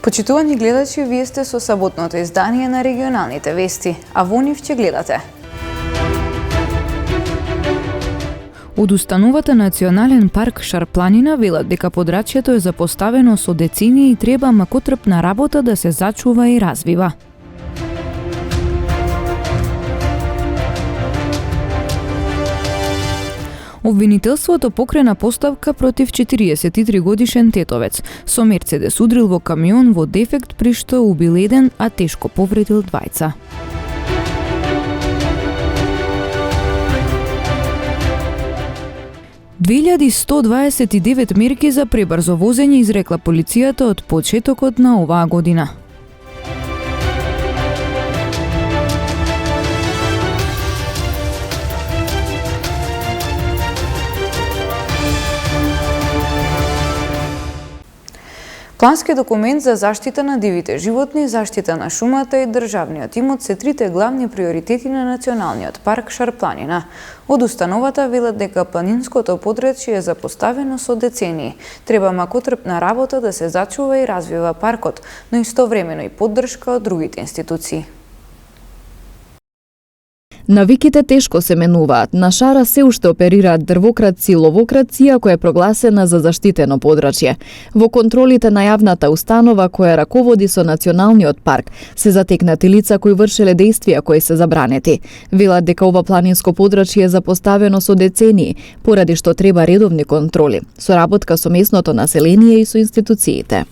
Почитувани гледачи, вие сте со саботното издание на регионалните вести, а во нив ќе гледате. Од установата Национален парк Шарпланина велат дека подрачјето е запоставено со децении и треба макотрпна работа да се зачува и развива. Обвинителството покрена поставка против 43 годишен тетовец. Со Мерцедес удрил во камион во дефект, при што убил еден, а тешко повредил двајца. $2129 мерки за пребрзо возење изрекла полицијата од почетокот на оваа година. Плански документ за заштита на дивите животни, заштита на шумата и државниот имот се трите главни приоритети на Националниот парк Шарпланина. Од установата велат дека планинското подрачје е запоставено со децении. Треба макотрпна работа да се зачува и развива паркот, но истовремено и поддршка од другите институции. Навиките тешко се менуваат. На Шара се уште оперираат дрвокраци и ловокраци, која е прогласена за заштитено подрачје. Во контролите на јавната установа која раководи со Националниот парк се затекнати лица кои вршеле дејствија кои се забранети. Велат дека ова планинско подрачје е запоставено со децении, поради што треба редовни контроли, соработка со местното население и со институциите.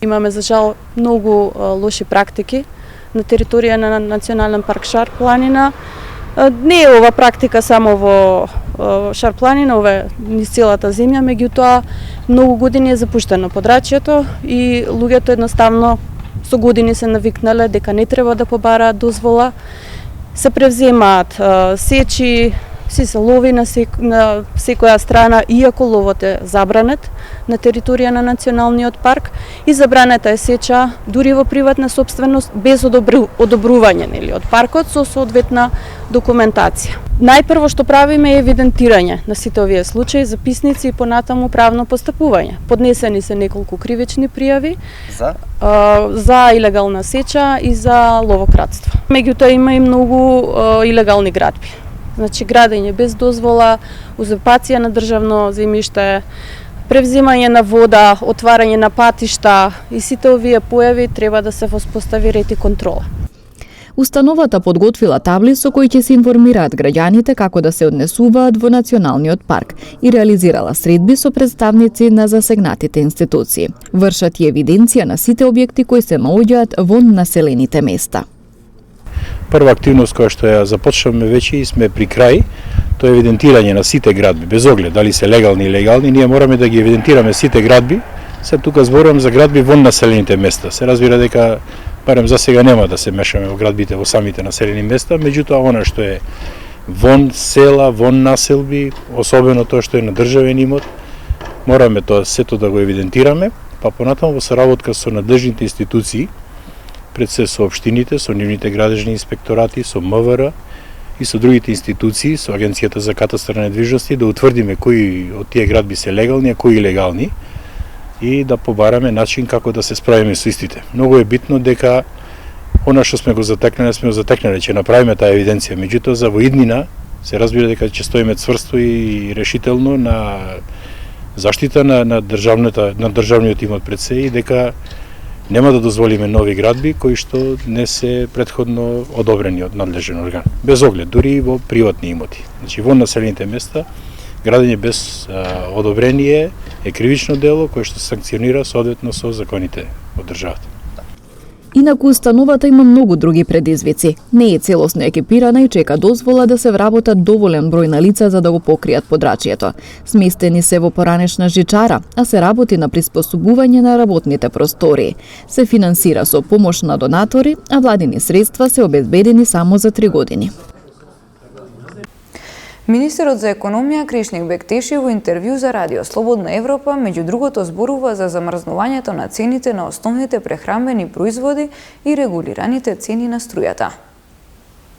Имаме за жал многу лоши практики на територија на Национален парк Шарпланина. Не е ова практика само во Шарпланина, ова е низ целата земја, меѓутоа многу години е запуштено подрачјето и луѓето едноставно со години се навикнале дека не треба да побараат дозвола, се превземаат сечи, се лови на секоја страна, иако ловот е забранет на територија на Националниот парк и забранета е сеча дури во приватна собственост без одобрување од паркот со соодветна документација. Најпрво што правиме е евидентирање на сите овие случаи, записници и понатаму правно постапување. Поднесени се неколку кривични пријави за илегална сеча и за ловократство. Меѓутоа има и многу илегални градби. Значи градење без дозвола, узурпација на државно земјиште, превземање на вода, отварање на патишта и сите овие појави треба да се воспостави ред и контрола. Установата подготвила табли со кои ќе се информираат граѓаните како да се однесуваат во Националниот парк и реализирала средби со представници на засегнатите институции. Вршат и евиденција на сите објекти кои се наоѓаат во населените места. Прва активност која што ја започнавме веќе и сме при крај, тоа е евидентирање на сите градби, без оглед дали се легални или легални, ние мораме да ги евидентираме сите градби. Се тука зборувам за градби во населените места. Се разбира дека барем за сега нема да се мешаме во градбите во самите населени места, меѓутоа она што е вон села, вон населби, особено тоа што е на државен имот, мораме тоа сето да го евидентираме, па понатаму во соработка со надлежните институции, пред се со општините, со нивните градежни инспекторати, со МВР и со другите институции, со Агенцијата за катастар на недвижности, да утврдиме кои од тие градби се легални, а кои илегални и да побараме начин како да се справиме со истите. Многу е битно дека она што сме го затекнале, ќе направиме таа евиденција. Меѓутоа, за во иднина се разбира дека ќе стоиме цврсто и решително на заштита на државниот имот пред се и дека нема да дозволиме нови градби кои што не се претходно одобрени од надлежен орган. Без оглед, дури и во приватни имоти. Значи, во населените места, градење без одобрение е кривично дело кое што се санкционира соодветно со законите од државата. Инаку установата има многу други предизвици. Не е целосно екипирана и чека дозвола да се вработат доволен број на лица за да го покријат подрачјето. Сместени се во поранешна жичара, а се работи на приспособување на работните простории. Се финансира со помош на донатори, а владини средства се обезбедени само за 3 години. Министерот за економија Кришник Бектеши во интервју за Радио Слободна Европа меѓу другото зборува за замрзнувањето на цените на основните прехранбени производи и регулираните цени на струјата.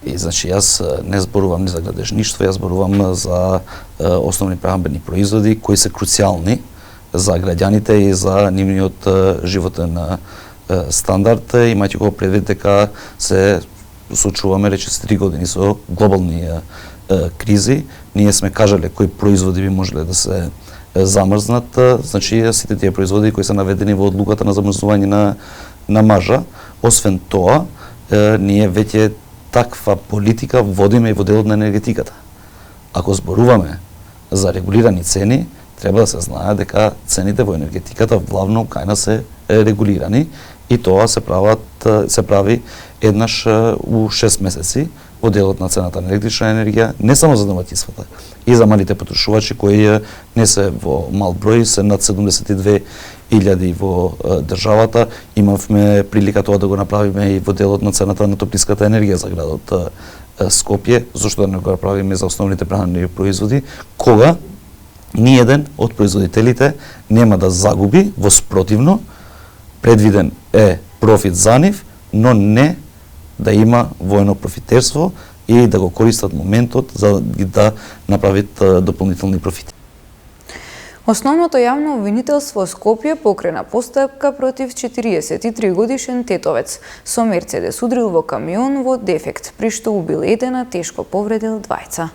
И значи јас не зборувам ни за градежништво, јас зборувам за основни прехранбени производи кои се круцијални за граѓаните и за нивниот животен стандард, имајќи го предвид дека се соочуваме речиси 3 години со глобални кризи. Ние сме кажале кои производи би можеле да се замрзнат, значи сите тие производи кои се наведени во одлуката на замрзнување на маржа. Освен тоа, ние веќе таква политика водиме и во делот на енергетиката. Ако зборуваме за регулирани цени, треба да се знае дека цените во енергетиката главно кај нас се регулирани и тоа се прави еднаш у 6 месеци во делот на цената на електрична енергија, не само за домаќинствата, и за малите потрошувачи кои не се во мал број, се над 72.000 во државата. Имавме прилика тоа да го направиме и во делот на цената на топлинската енергија за градот Скопје, зашто да не го направиме за основните прехранени производи, кога ниеден од производителите нема да загуби, во спротивно, предвиден е профит за нив, но не да има воено профитерство и да го користат моментот за да направат дополнителни профити. Основното јавно обвинителство Скопје покрена постапка против 43 годишен тетовец со Мерцедес удрил во камион во дефект, при што убил еден, а тешко повредил двајца.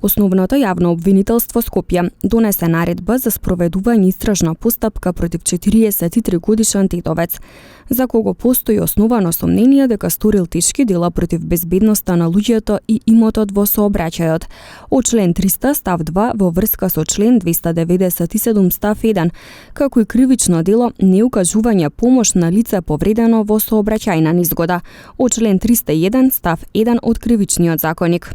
Основното јавно обвинителство Скопје донесе наредба за спроведување истражна постапка против 43 годишен тетовец, за кого постои основано сомнение дека сторил тешки дела против безбедноста на луѓето и имотот во сообраќајот. Од член 300 став 2 во врска со член 297 став 1, како и кривично дело неукажување помош на лице повредено во сообраќајна низгода, од член 301 став 1 од Кривичниот законник.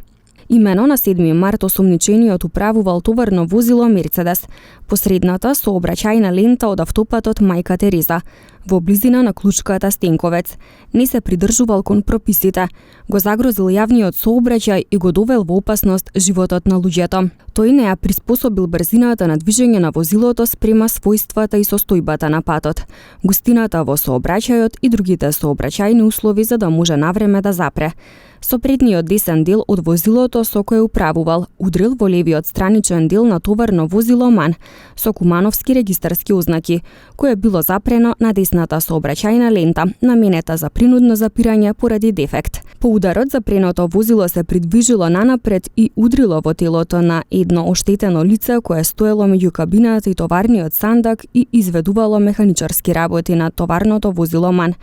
Имено на 7 март осомничениот управувал товарно возило Мерцедес по средната сообраќајна лента од автопатот Мајка Тереза, во близина на Клучката Стенковец. Не се придржувал кон прописите, го загрозил јавниот сообраќај и го довел во опасност животот на луѓето. Тој не ја приспособил брзината на движење на возилото спрема својствата и состојбата на патот, густината во сообраќајот и другите сообраќајни услови за да може навреме да запре. Со предниот десен дел од возилото со кое управувал, удрил во левиот страничен дел на товарно возило МАН со кумановски регистарски ознаки, кое било запрено на десната сообраќајна лента, наменета за принудно запирање поради дефект. По ударот запреното возило се придвижило нанапред и удрило во телото на едно оштетено лице кое стоело меѓу кабината и товарниот сандак и изведувало механичарски работи на товарното возило МАН.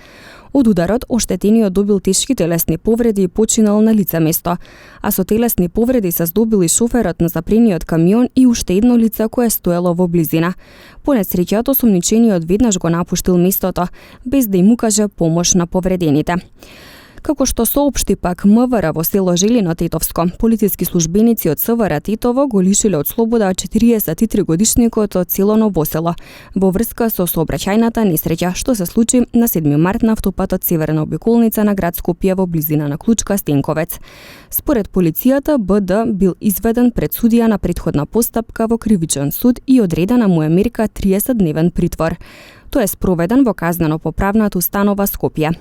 Од ударот, оштетениот добил тешки телесни повреди и починал на лице место, а со телесни повреди се здобил и шоферот на запрениот камион и уште едно лице кое стоело во близина. По несреќата, осомничениот веднаш го напуштил местото, без да им укаже помош на повредените. Како што соопшти пак МВР во село Желино Тетовско, полициски службеници од СВР Тетово го лишиле од слобода 43 годишникот од село Новосело во врска со сообраќајната несреќа што се случи на 7 март на автопатот Северна обиколница на град Скопје во близина на Клучка Стенковец. Според полицијата, БД бил изведен пред судија на претходна постапка во Кривичен суд и одредена му е мерка 30-дневен притвор. Тој е спроведен во казнено-поправната установа Скопје.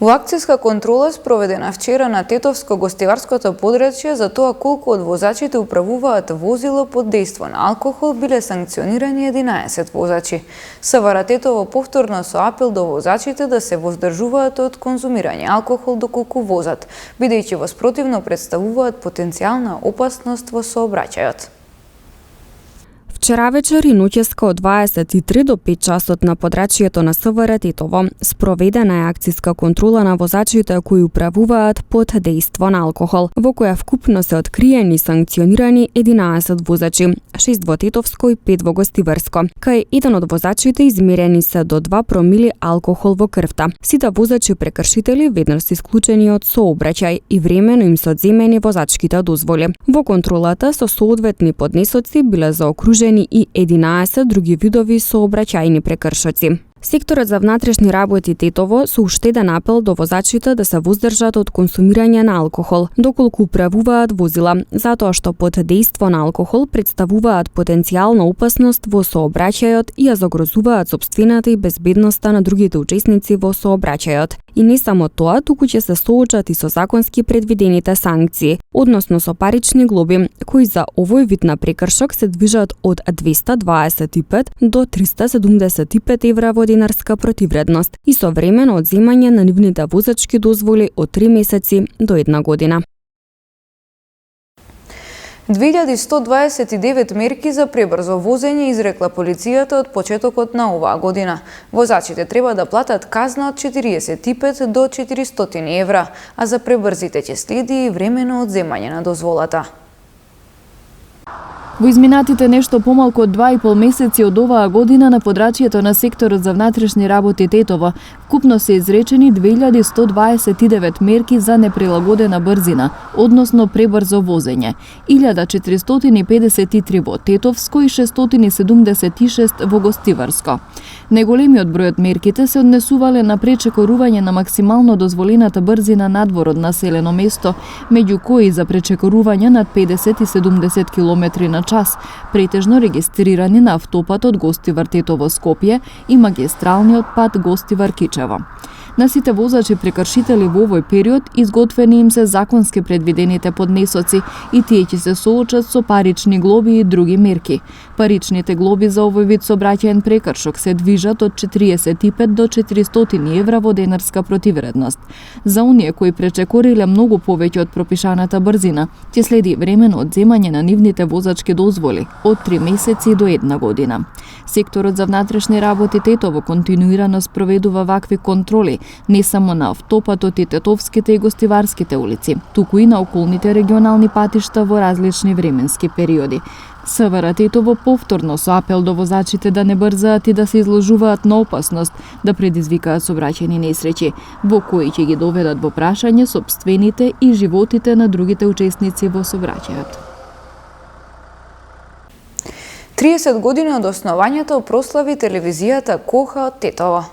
Во акцијска контрола спроведена вчера на Тетовско-гостиварското подрачје за тоа колку од возачите управуваат возило под дејство на алкохол, биле санкционирани 11 возачи. СВР Тетово повторно со апел до возачите да се воздржуваат од конзумирање алкохол доколку возат, бидејќи во спротивно представуваат потенцијална опасност во сообраќајот. Вчера вечер и ноќеска од 23 до 5 часот на подрачјето на СВР Тетово спроведена е акцијска контрола на возачите кои управуваат под дејство на алкохол, во која вкупно се откриени и санкционирани 11 возачи, 6 во Тетовско и 5 во Гостиварско. Кај еден од возачите измерени се до 2 промили алкохол во крвта. Сите возачи прекршители веднаш се исклучени од сообраќај и времено им се одземени возачките дозволи. Во контролата со соодветни поднесоци биле заокружени и 11 други видови сообраќајни прекршоци. Секторот за внатрешни работи Тетово со уште еден апел до возачите да се воздржат од консумирање на алкохол, доколку управуваат возила, затоа што под дејство на алкохол представуваат потенцијална опасност во сообраќајот и ја загрозуваат сопствената и безбедноста на другите учесници во сообраќајот. И не само тоа, туку ќе се соочат и со законски предвидените санкции, односно со парични глоби, кои за овој вид на прекршок се движат од 225 до 375 евра во динарска противредност и со времено одземање на нивните возачки дозволи од 3 месеци до 1 година. 2129 мерки за пребрзо возење изрекла полицијата од почетокот на оваа година. Возачите треба да платат казна од 45 до 400 евра, а за пребрзите ќе следи и времено одземање на дозволата. Во изминатите нешто помалку од 2,5 месеци од оваа година на подрачјето на секторот за внатрешни работи Тетово вкупно се изречени 2129 мерки за неприлагодена брзина, односно пребрзо возење, 1453 во Тетовско и 676 во Гостиварско. Најголемиот број од мерките се однесувале на пречекорување на максимално дозволената брзина надвор од населено место, меѓу кои за пречекорување над 50 и 70 км на час, претежно регистрирани на автопатот Гостивар-Тетово Скопје и магистралниот пат Гостивар-Кичево. На сите возачи прекршители во овој период изготвени им се законски предвидените поднесоци и тие ќе се соочат со парични глоби и други мерки. Паричните глоби за овој вид сообраќаен прекршок се движат од 45 до 400 евра во денарска противредност. За оние кои пречекориле многу повеќе од пропишаната брзина, ќе следи времено одземање на нивните возачки дозволи од 3 месеци до 1 година. Секторот за внатрешни работи Тетово континуирано спроведува вакви контроли не само на автопатот и Тетовските и Гостиварските улици, туку и на околните регионални патишта во различни временски периоди. СВР Тетово повторно со апел до возачите да не брзаат и да се изложуваат на опасност да предизвикаат сообраќајни несреќи, во кои ќе ги доведат во прашање сопствените и животите на другите учесници во сообраќајот. 30 години од основањето прослави телевизијата Коха од Тетово.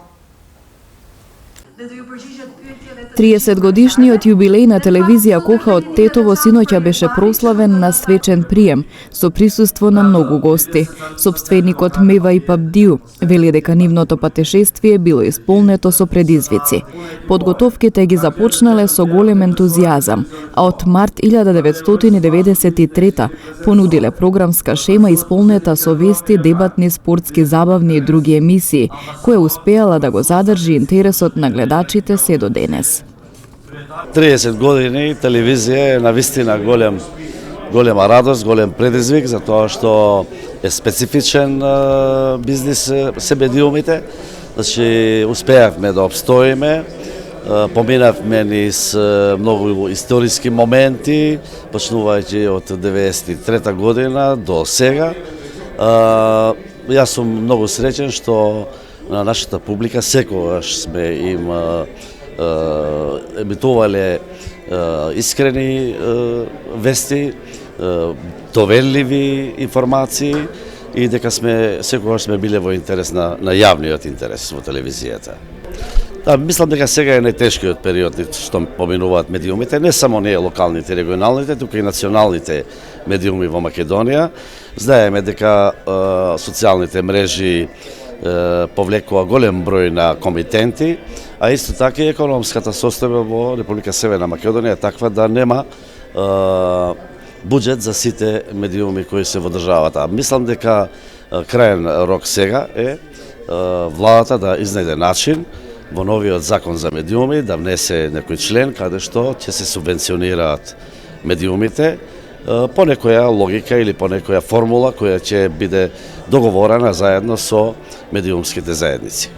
30 годишниот јубилеј на телевизија Коха од Тетово синоќа беше прославен на свечен прием со присуство на многу гости. Сопственикот Мева и Пабдију вели дека нивното патешествие било исполнето со предизвици. Подготовките ги започнале со голем ентузијазам, а од март 1993 понудиле програмска шема исполнета со вести, дебатни, спортски, забавни и други емисии, која успеала да го задржи интересот на гледачите се до денес. 30 години телевизија е навистина голема радост, голем предизвик, затоа што е специфичен бизнис се медиумите. Значи, успеавме да обстоиме, поминавме низ многу историски моменти, почнувајќи од 93 година до сега. Јас сум многу среќен што на нашата публика секогаш сме им емитувале искрени вести, доверливи информации и дека секогаш сме биле во интерес на јавниот интерес во телевизијата. Да, мислам дека сега е најтешкиот период што поминуваат медиумите, не само ние локалните, регионалните, туку и националните медиуми во Македонија. Знаеме дека социјалните мрежи повлекува голем број на комитенти, а исто така и економската состојба во Република Северна Македонија е таква да нема буџет за сите медиуми кои се во државата. Мислам дека крајен рок сега е владата да изнајде начин во новиот закон за медиуми да внесе некој член каде што ќе се субвенционираат медиумите по некоја логика или по некоја формула која ќе биде договорена заедно со медиумските заедници.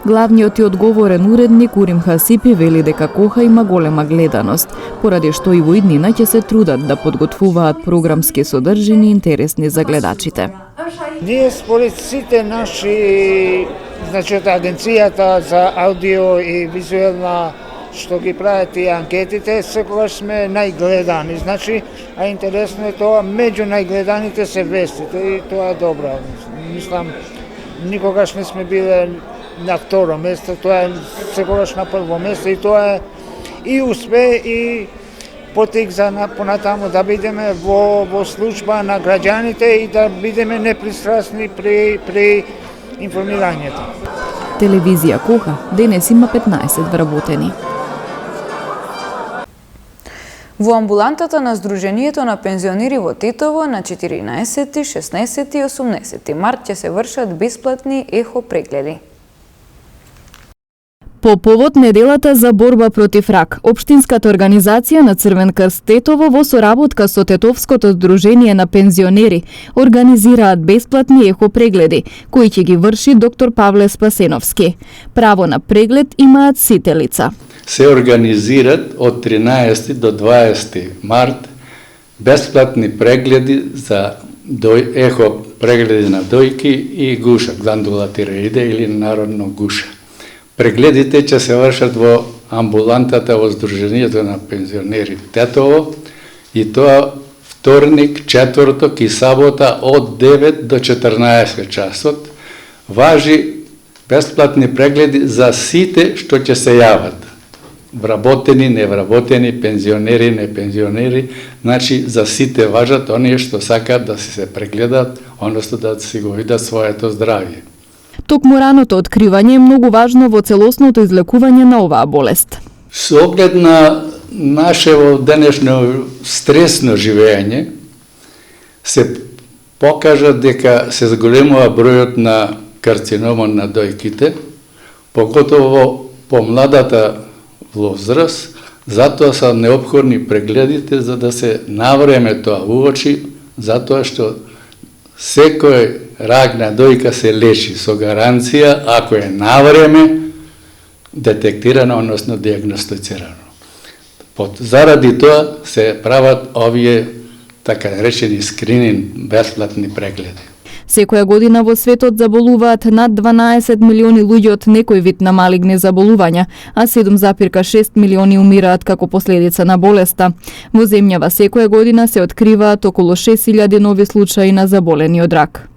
Главниот и одговорен уредник Урим Хасипи вели дека Коха има голема гледаност, поради што и во иднина ќе се трудат да подготвуваат програмски содржини интересни за гледачите. Ние според сите наши, значи од агенцијата за аудио и визуелна што ги прават и анкетите, секогаш сме најгледани. Значи, а интересно е тоа, меѓу најгледаните се вестите и тоа е добро. Мислам, никогаш не сме биле на второ место, тоа е секогаш на прво место и тоа е и успех и потик за понатаму да бидеме во служба на граѓаните и да бидеме непристрасни при информирањето. Телевизија Коха денес има 15 вработени. Во амбулантата на Сдруженијето на пензионери во Тетово на 14, 16 и 18 март ќе се вршат бесплатни ехо прегледи. По повод неделата за борба против рак, Општинската организација на Црвен крст Тетово во соработка со Тетовското Сдружение на пензионери организираат бесплатни ехо прегледи, кои ќе ги врши доктор Павле Спасеновски. Право на преглед имаат сите лица. Се организират од 13 до 20 март бесплатни прегледи за ехо прегледи на дојки и гуша, гландула тиреиде или народно гуша. Прегледите ќе се вршат во амбулантата во Сдруженијето на пензионери Тетово и тоа вторник, четврток и сабота од 9 до 14 часот. Важи бесплатни прегледи за сите што ќе се јават. Вработени, невработени, пензионери, непензионери, значи за сите важат оние што сакаат да се прегледат, односно да си го видат своето здравје. Токму раното откривање е многу важно во целосното излекување на оваа болест. Со оглед на нашето денешно стресно живење, се покажа дека се зголемува бројот на карцинома на дојките, поготово по младата возраст, затоа се неопходни прегледите за да се навреме тоа уочи, затоа што секој рак на дојка се лечи со гаранција ако е навреме детектирано, односно диагностицирано. Заради тоа се прават овие така наречени скрининг бесплатни прегледи. Секоја година во светот заболуваат над 12 милиони луѓе од некој вид на малигни заболувања, а 7,6 милиони умираат како последица на болеста. Во земјава секоја година се откриваат околу 6000 нови случаи на заболени од рак.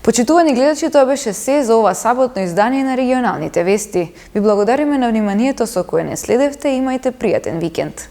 Почитувани гледачи, тоа беше се за ова саботно издание на регионалните вести. Ви благодариме на вниманието со кое не следевте и имајте пријатен викенд.